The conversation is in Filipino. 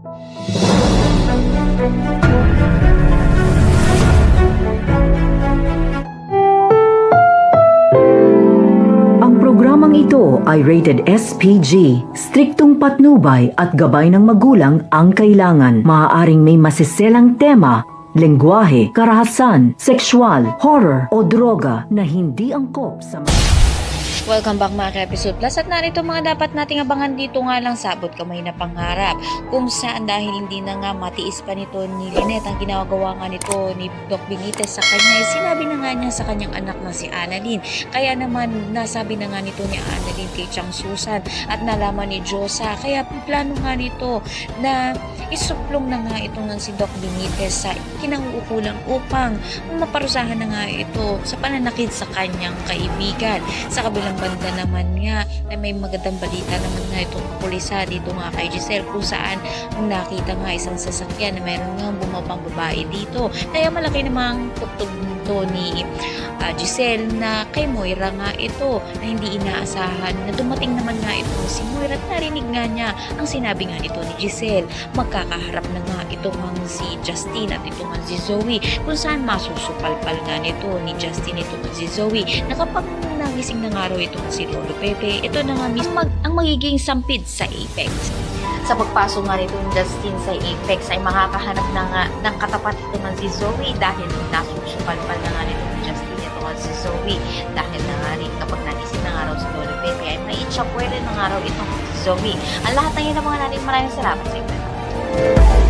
Ang programang ito ay rated SPG, striktong patnubay at gabay ng magulang ang kailangan. Maaaring may masiselang tema, lengguwahe, karahasan, sexual, horror o droga na hindi angkop sa Welcome back mga ka-episode plus at narito mga dapat nating abangan dito nga lang sabot kamay na pangarap kung saan dahil hindi na nga matiis pa nito ni Lynette ang ginagawa nga nito ni Doc Benitez sa kanya, sinabi na nga niya sa kanyang anak na si Annalyn. Kaya naman nasabi na nga nito ni Annalyn kay Chang Susan at nalaman ni Josa, kaya plano nga nito na isuplong na nga ito ng si Doc Benitez sa kinauukulang upang maparusahan na nga ito sa pananakit sa kanyang kaibigan. Sa kabilang banda naman nga na may magandang balita naman nga itong pulisa dito nga kay Giselle kung saan nakita nga isang sasakyan na mayroon nga bumabang babae dito. Kaya malaki namang tugtog nito ni Giselle na kay Moira nga ito na hindi inaasahan na dumating naman nga ito si Moira at narinig nga niya ang sinabi nga nito ni Giselle. Magkakaharap na nga ito nga si Justin at ito nga si Zoe kung saan masusupalpal nga nito ni Justin ito nga si Zoe na kapag nagising na nga raw ito si Lolo Pepe, ito na nga mismo ang magiging sampid sa Apex. Sa pagpasok nga nito ni Justin sa Apex ay makakahanap na nga ng katapat ito nga si Zoe dahil nasusupalpal na nga nito ni Justin ito nga si Zoe dahil na nga rin kapag nagising na nga raw si Lolo Pepe ay may itchapwede na nga raw itong si Zoe. Ang lahat ng yun ang mga natin, maraming salamat sa inyo.